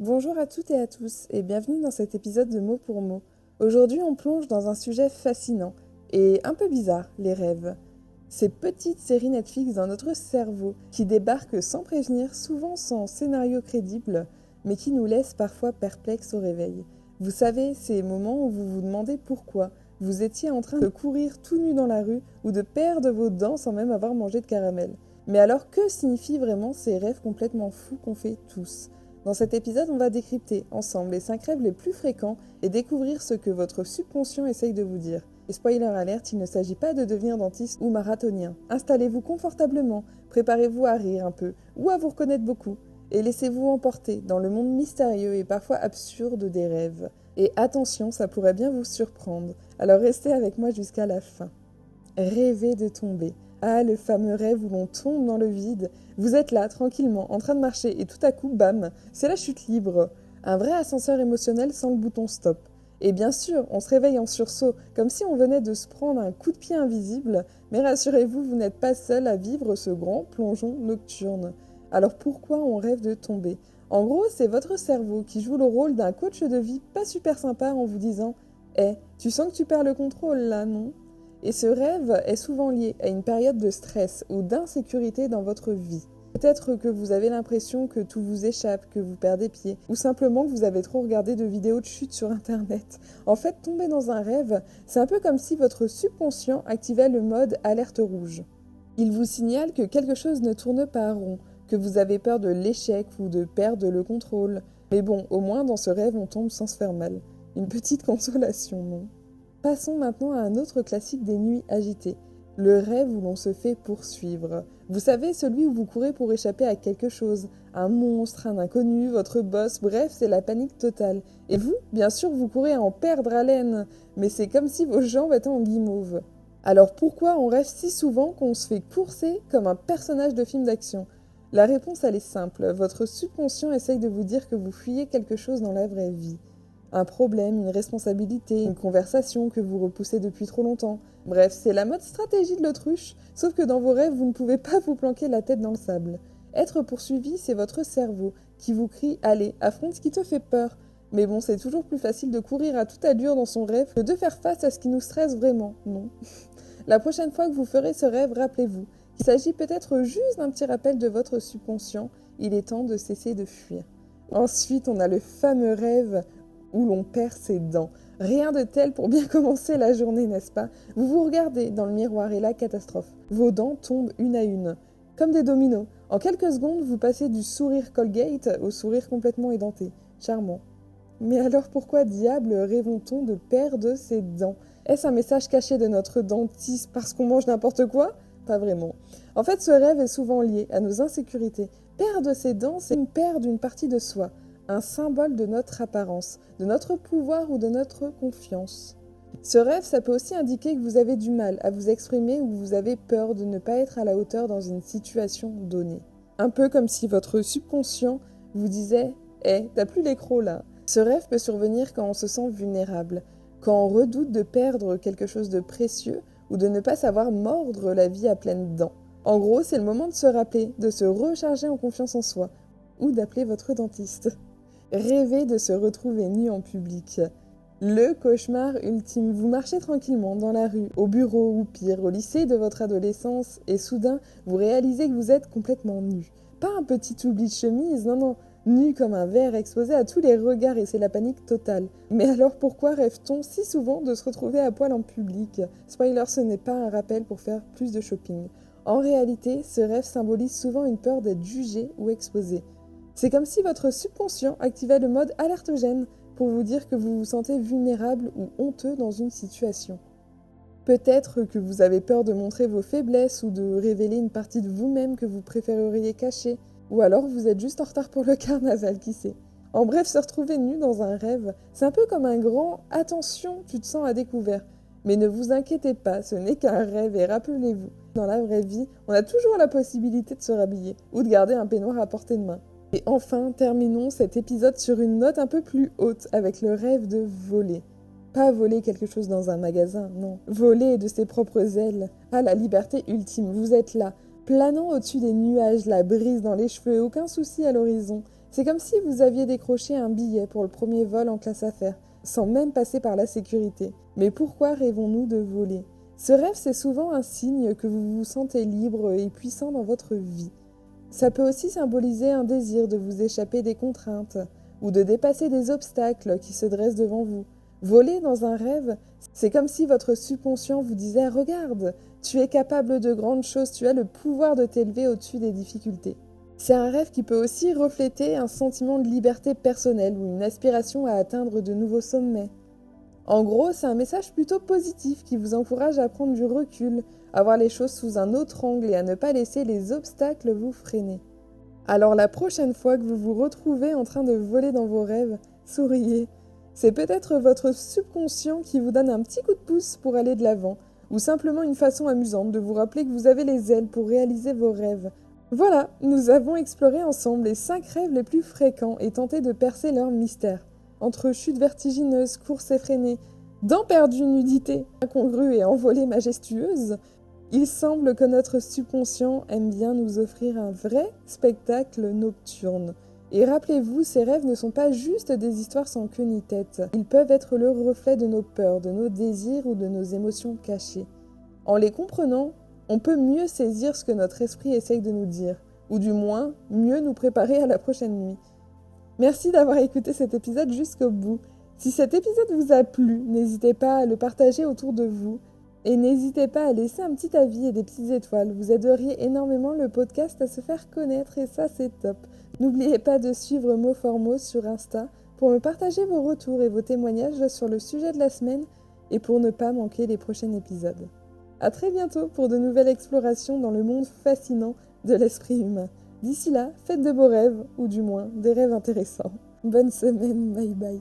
Bonjour à toutes et à tous et bienvenue dans cet épisode de Mot pour Mot. Aujourd'hui on plonge dans un sujet fascinant et un peu bizarre, les rêves. Ces petites séries Netflix dans notre cerveau qui débarquent sans prévenir, souvent sans scénario crédible, mais qui nous laissent parfois perplexes au réveil. Vous savez, ces moments où vous vous demandez pourquoi vous étiez en train de courir tout nu dans la rue ou de perdre vos dents sans même avoir mangé de caramel. Mais alors que signifient vraiment ces rêves complètement fous qu'on fait tous ? Dans cet épisode, on va décrypter ensemble les 5 rêves les plus fréquents et découvrir ce que votre subconscient essaye de vous dire. Et spoiler alert, il ne s'agit pas de devenir dentiste ou marathonien. Installez-vous confortablement, préparez-vous à rire un peu ou à vous reconnaître beaucoup et laissez-vous emporter dans le monde mystérieux et parfois absurde des rêves. Et attention, ça pourrait bien vous surprendre. Alors restez avec moi jusqu'à la fin. Rêver de tomber. Ah, le fameux rêve où l'on tombe dans le vide. Vous êtes là, tranquillement, en train de marcher, et tout à coup, bam, c'est la chute libre. Un vrai ascenseur émotionnel sans le bouton stop. Et bien sûr, on se réveille en sursaut, comme si on venait de se prendre un coup de pied invisible, mais rassurez-vous, vous n'êtes pas seul à vivre ce grand plongeon nocturne. Alors pourquoi on rêve de tomber ? En gros, c'est votre cerveau qui joue le rôle d'un coach de vie pas super sympa en vous disant « Eh, tu sens que tu perds le contrôle là, non ?» Et ce rêve est souvent lié à une période de stress ou d'insécurité dans votre vie. Peut-être que vous avez l'impression que tout vous échappe, que vous perdez pied, ou simplement que vous avez trop regardé de vidéos de chute sur Internet. En fait, tomber dans un rêve, c'est un peu comme si votre subconscient activait le mode alerte rouge. Il vous signale que quelque chose ne tourne pas rond, que vous avez peur de l'échec ou de perdre le contrôle. Mais bon, au moins dans ce rêve, on tombe sans se faire mal. Une petite consolation, non ? Passons maintenant à un autre classique des nuits agitées, le rêve où l'on se fait poursuivre. Vous savez, celui où vous courez pour échapper à quelque chose, un monstre, un inconnu, votre boss, bref, c'est la panique totale. Et vous, bien sûr, vous courez à en perdre haleine, mais c'est comme si vos jambes étaient en guimauve. Alors pourquoi on rêve si souvent qu'on se fait courser comme un personnage de film d'action ? La réponse, elle est simple, votre subconscient essaye de vous dire que vous fuyez quelque chose dans la vraie vie. Un problème, une responsabilité, une conversation que vous repoussez depuis trop longtemps. Bref, c'est la mode stratégie de l'autruche, sauf que dans vos rêves, vous ne pouvez pas vous planquer la tête dans le sable. Être poursuivi, c'est votre cerveau qui vous crie « Allez, affronte ce qui te fait peur ». Mais bon, c'est toujours plus facile de courir à toute allure dans son rêve que de faire face à ce qui nous stresse vraiment, non ? La prochaine fois que vous ferez ce rêve, rappelez-vous qu'il s'agit peut-être juste d'un petit rappel de votre subconscient. Il est temps de cesser de fuir. Ensuite, on a le fameux rêve où l'on perd ses dents. Rien de tel pour bien commencer la journée, n'est-ce pas ? Vous vous regardez dans le miroir et la catastrophe. Vos dents tombent une à une, comme des dominos. En quelques secondes, vous passez du sourire Colgate au sourire complètement édenté. Charmant. Mais alors pourquoi diable rêvons-on de perdre ses dents ? Est-ce un message caché de notre dentiste parce qu'on mange n'importe quoi ? Pas vraiment. En fait, ce rêve est souvent lié à nos insécurités. Perdre ses dents, c'est perdre une partie de soi. Un symbole de notre apparence, de notre pouvoir ou de notre confiance. Ce rêve, ça peut aussi indiquer que vous avez du mal à vous exprimer ou vous avez peur de ne pas être à la hauteur dans une situation donnée. Un peu comme si votre subconscient vous disait « Hé, t'as plus les crocs là ». Ce rêve peut survenir quand on se sent vulnérable, quand on redoute de perdre quelque chose de précieux ou de ne pas savoir mordre la vie à pleines dents. En gros, c'est le moment de se rappeler, de se recharger en confiance en soi ou d'appeler votre dentiste. Rêver de se retrouver nu en public. Le cauchemar ultime. Vous marchez tranquillement dans la rue, au bureau ou pire, au lycée de votre adolescence et soudain, vous réalisez que vous êtes complètement nu. Pas un petit oubli de chemise, non, nu comme un verre exposé à tous les regards et c'est la panique totale. Mais alors pourquoi rêve-t-on si souvent de se retrouver à poil en public ? Spoiler, ce n'est pas un rappel pour faire plus de shopping. En réalité, ce rêve symbolise souvent une peur d'être jugé ou exposé. C'est comme si votre subconscient activait le mode alertogène pour vous dire que vous vous sentez vulnérable ou honteux dans une situation. Peut-être que vous avez peur de montrer vos faiblesses ou de révéler une partie de vous-même que vous préféreriez cacher, ou alors vous êtes juste en retard pour le carnaval, qui sait. En bref, se retrouver nu dans un rêve, c'est un peu comme un grand « attention, tu te sens à découvert ». Mais ne vous inquiétez pas, ce n'est qu'un rêve et rappelez-vous, dans la vraie vie, on a toujours la possibilité de se rhabiller ou de garder un peignoir à portée de main. Et enfin, terminons cet épisode sur une note un peu plus haute avec le rêve de voler. Pas voler quelque chose dans un magasin, non. Voler de ses propres ailes. Ah, la liberté ultime, vous êtes là, planant au-dessus des nuages, la brise dans les cheveux, aucun souci à l'horizon. C'est comme si vous aviez décroché un billet pour le premier vol en classe affaires, sans même passer par la sécurité. Mais pourquoi rêvons-nous de voler ? Ce rêve, c'est souvent un signe que vous vous sentez libre et puissant dans votre vie. Ça peut aussi symboliser un désir de vous échapper des contraintes ou de dépasser des obstacles qui se dressent devant vous. Voler dans un rêve, c'est comme si votre subconscient vous disait « Regarde, tu es capable de grandes choses, tu as le pouvoir de t'élever au-dessus des difficultés ». C'est un rêve qui peut aussi refléter un sentiment de liberté personnelle ou une aspiration à atteindre de nouveaux sommets. En gros, c'est un message plutôt positif qui vous encourage à prendre du recul, à voir les choses sous un autre angle et à ne pas laisser les obstacles vous freiner. Alors la prochaine fois que vous vous retrouvez en train de voler dans vos rêves, souriez. C'est peut-être votre subconscient qui vous donne un petit coup de pouce pour aller de l'avant, ou simplement une façon amusante de vous rappeler que vous avez les ailes pour réaliser vos rêves. Voilà, nous avons exploré ensemble les 5 rêves les plus fréquents et tenté de percer leur mystère. Entre chutes vertigineuses, courses effrénées, dents perdues, nudité incongrue et envolées majestueuses, il semble que notre subconscient aime bien nous offrir un vrai spectacle nocturne. Et rappelez-vous, ces rêves ne sont pas juste des histoires sans queue ni tête. Ils peuvent être le reflet de nos peurs, de nos désirs ou de nos émotions cachées. En les comprenant, on peut mieux saisir ce que notre esprit essaye de nous dire, ou du moins, mieux nous préparer à la prochaine nuit. Merci d'avoir écouté cet épisode jusqu'au bout. Si cet épisode vous a plu, n'hésitez pas à le partager autour de vous. Et n'hésitez pas à laisser un petit avis et des petites étoiles. Vous aideriez énormément le podcast à se faire connaître et ça, c'est top. N'oubliez pas de suivre Mot for Mot sur Insta pour me partager vos retours et vos témoignages sur le sujet de la semaine et pour ne pas manquer les prochains épisodes. À très bientôt pour de nouvelles explorations dans le monde fascinant de l'esprit humain. D'ici là, faites de beaux rêves, ou du moins des rêves intéressants. Bonne semaine, bye bye.